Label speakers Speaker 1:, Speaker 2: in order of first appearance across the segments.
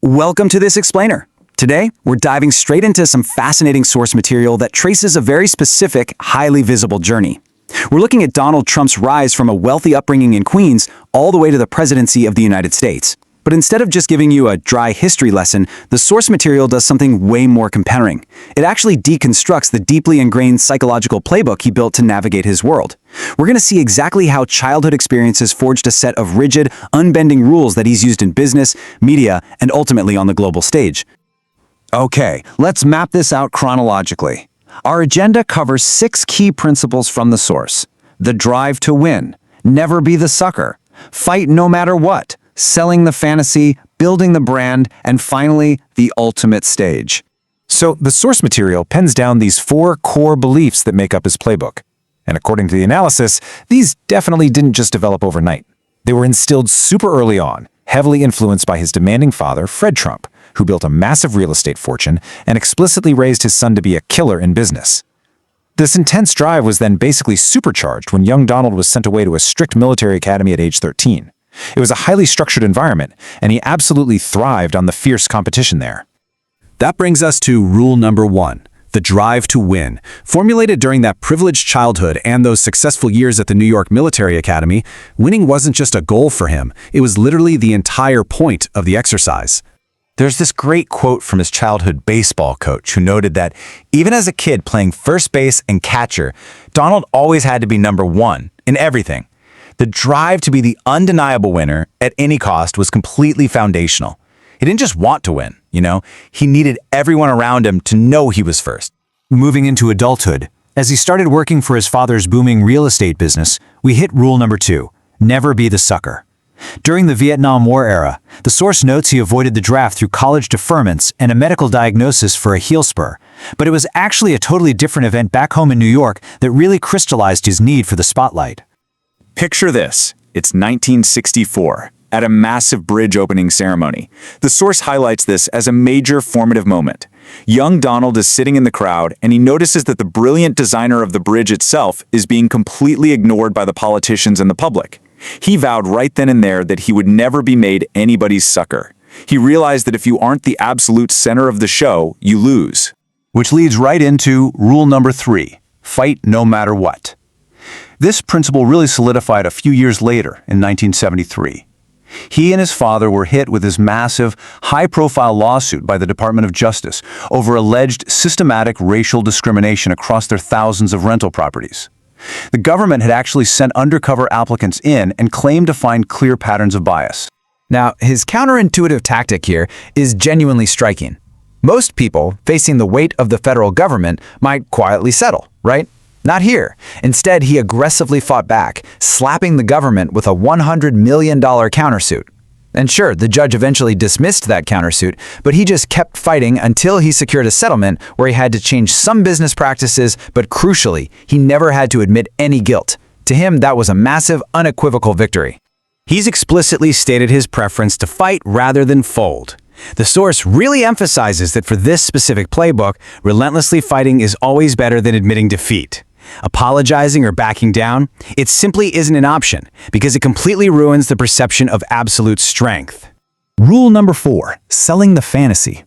Speaker 1: Welcome to this explainer. Today, we're diving straight into some fascinating source material that traces a very specific, highly visible journey. We're looking at Donald Trump's rise from a wealthy upbringing in Queens all the way to the presidency of the United States. But instead of just giving you a dry history lesson, the source material does something way more compelling. It actually deconstructs the deeply ingrained psychological playbook he built to navigate his world. We're going to see exactly how childhood experiences forged a set of rigid, unbending rules that he's used in business, media, and ultimately on the global stage. Okay, let's map this out chronologically. Our agenda covers 6 key principles from the source: the drive to win, never be the sucker, fight no matter what, selling the fantasy, building the brand, and finally, the ultimate stage.
Speaker 2: So the source material pens down these 4 core beliefs that make up his playbook. And according to the analysis, these definitely didn't just develop overnight. They were instilled super early on, heavily influenced by his demanding father, Fred Trump, who built a massive real estate fortune and explicitly raised his son to be a killer in business. This intense drive was then basically supercharged when young Donald was sent away to a strict military academy at age 13. It was a highly structured environment, and he absolutely thrived on the fierce competition there.
Speaker 3: That brings us to rule number 1, the drive to win. Formulated during that privileged childhood and those successful years at the New York Military Academy, winning wasn't just a goal for him, it was literally the entire point of the exercise.
Speaker 4: There's this great quote from his childhood baseball coach who noted that even as a kid playing first base and catcher, Donald always had to be number 1 in everything. The drive to be the undeniable winner at any cost was completely foundational. He didn't just want to win, he needed everyone around him to know he was first.
Speaker 5: Moving into adulthood, as he started working for his father's booming real estate business, we hit rule number 2, never be the sucker. During the Vietnam War era, the source notes he avoided the draft through college deferments and a medical diagnosis for a heel spur. But it was actually a totally different event back home in New York that really crystallized his need for the spotlight.
Speaker 1: Picture this. It's 1964, at a massive bridge opening ceremony. The source highlights this as a major formative moment. Young Donald is sitting in the crowd, and he notices that the brilliant designer of the bridge itself is being completely ignored by the politicians and the public. He vowed right then and there that he would never be made anybody's sucker. He realized that if you aren't the absolute center of the show, you lose.
Speaker 3: Which leads right into rule number 3, fight no matter what. This principle really solidified a few years later in 1973. He and his father were hit with this massive, high-profile lawsuit by the Department of Justice over alleged systematic racial discrimination across their thousands of rental properties. The government had actually sent undercover applicants in and claimed to find clear patterns of bias.
Speaker 6: Now, his counterintuitive tactic here is genuinely striking. Most people, facing the weight of the federal government, might quietly settle, right? Not here. Instead, he aggressively fought back, slapping the government with a $100 million countersuit. And sure, the judge eventually dismissed that countersuit, but he just kept fighting until he secured a settlement where he had to change some business practices, but crucially, he never had to admit any guilt. To him, that was a massive, unequivocal victory.
Speaker 1: He's explicitly stated his preference to fight rather than fold. The source really emphasizes that for this specific playbook, relentlessly fighting is always better than admitting defeat. Apologizing or backing down, it simply isn't an option because it completely ruins the perception of absolute strength.
Speaker 3: Rule number 4, selling the fantasy.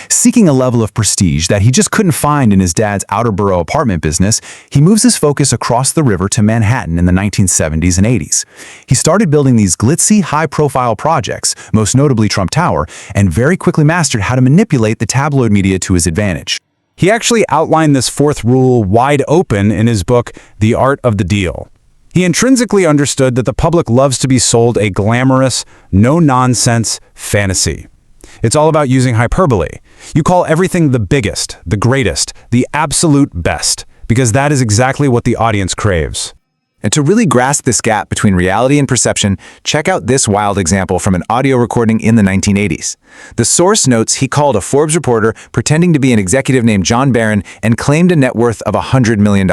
Speaker 3: Seeking a level of prestige that he just couldn't find in his dad's outer borough apartment business, he moves his focus across the river to Manhattan in the 1970s and 80s. He started building these glitzy, high-profile projects, most notably Trump Tower, and very quickly mastered how to manipulate the tabloid media to his advantage. He actually outlined this 4th rule wide open in his book, The Art of the Deal. He intrinsically understood that the public loves to be sold a glamorous, no-nonsense fantasy. It's all about using hyperbole. You call everything the biggest, the greatest, the absolute best, because that is exactly what the audience craves.
Speaker 4: And to really grasp this gap between reality and perception, check out this wild example from an audio recording in the 1980s. The source notes he called a Forbes reporter pretending to be an executive named John Barron and claimed a net worth of $100 million.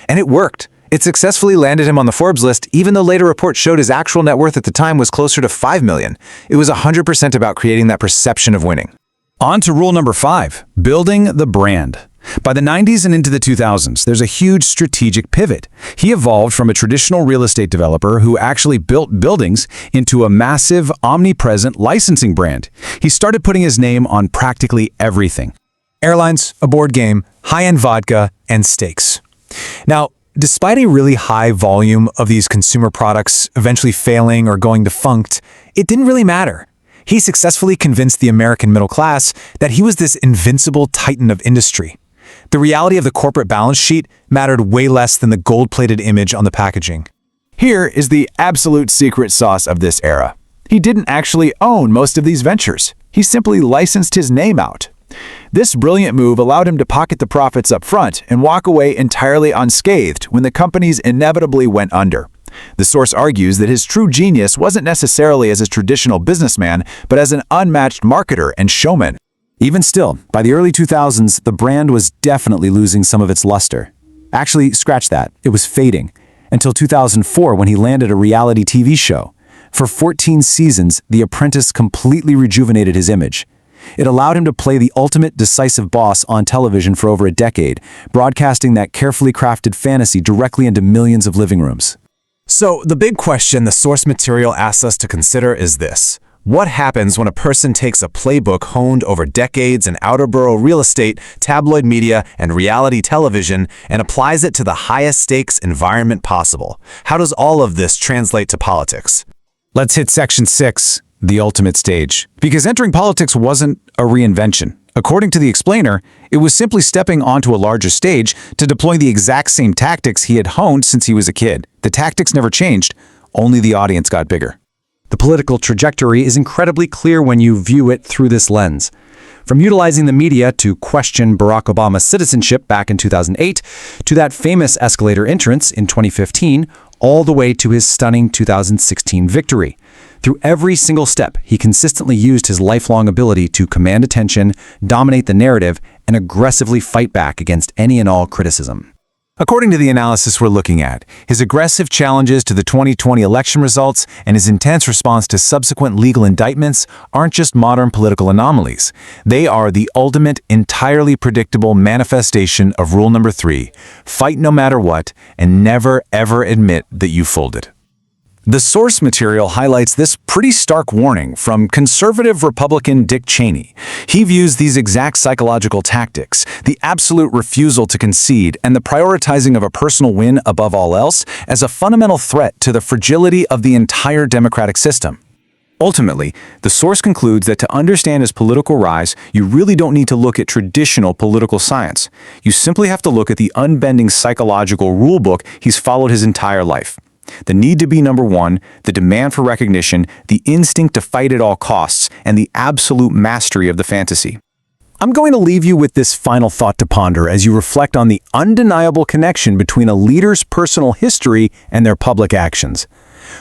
Speaker 4: And it worked. It successfully landed him on the Forbes list, even though later reports showed his actual net worth at the time was closer to $5 million. It was 100% about creating that perception of winning.
Speaker 3: On to rule number 5, building the brand. By the 90s and into the 2000s, there's a huge strategic pivot. He evolved from a traditional real estate developer who actually built buildings into a massive, omnipresent licensing brand. He started putting his name on practically everything.
Speaker 2: Airlines, a board game, high-end vodka, and steaks. Now, despite a really high volume of these consumer products eventually failing or going defunct, it didn't really matter. He successfully convinced the American middle class that he was this invincible titan of industry. The reality of the corporate balance sheet mattered way less than the gold-plated image on the packaging.
Speaker 3: Here is the absolute secret sauce of this era. He didn't actually own most of these ventures. He simply licensed his name out. This brilliant move allowed him to pocket the profits up front and walk away entirely unscathed when the companies inevitably went under. The source argues that his true genius wasn't necessarily as a traditional businessman, but as an unmatched marketer and showman.
Speaker 1: Even still, by the early 2000s, the brand was definitely losing some of its luster. Actually, scratch that, it was fading. Until 2004 when he landed a reality TV show. For 14 seasons, The Apprentice completely rejuvenated his image. It allowed him to play the ultimate decisive boss on television for over a decade, broadcasting that carefully crafted fantasy directly into millions of living rooms.
Speaker 2: So, the big question the source material asks us to consider is this. What happens when a person takes a playbook honed over decades in outer borough real estate, tabloid media, and reality television and applies it to the highest stakes environment possible? How does all of this translate to politics?
Speaker 3: Let's hit Section 6, the ultimate stage. Because entering politics wasn't a reinvention. According to the explainer, it was simply stepping onto a larger stage to deploy the exact same tactics he had honed since he was a kid. The tactics never changed, only the audience got bigger.
Speaker 1: The political trajectory is incredibly clear when you view it through this lens. From utilizing the media to question Barack Obama's citizenship back in 2008, to that famous escalator entrance in 2015, all the way to his stunning 2016 victory. Through every single step, he consistently used his lifelong ability to command attention, dominate the narrative, and aggressively fight back against any and all criticism.
Speaker 2: According to the analysis we're looking at, his aggressive challenges to the 2020 election results and his intense response to subsequent legal indictments aren't just modern political anomalies. They are the ultimate, entirely predictable manifestation of rule number 3, fight no matter what, and never ever admit that you folded.
Speaker 3: The source material highlights this pretty stark warning from conservative Republican Dick Cheney. He views these exact psychological tactics, the absolute refusal to concede, and the prioritizing of a personal win above all else, as a fundamental threat to the fragility of the entire democratic system. Ultimately, the source concludes that to understand his political rise, you really don't need to look at traditional political science. You simply have to look at the unbending psychological rulebook he's followed his entire life. The need to be number one, the demand for recognition, the instinct to fight at all costs, and the absolute mastery of the fantasy. I'm going to leave you with this final thought to ponder as you reflect on the undeniable connection between a leader's personal history and their public actions.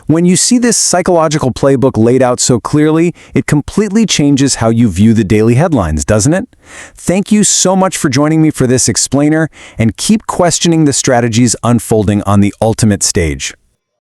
Speaker 3: When you see this psychological playbook laid out so clearly, it completely changes how you view the daily headlines, doesn't it? Thank you so much for joining me for this explainer, and keep questioning the strategies unfolding on the ultimate stage.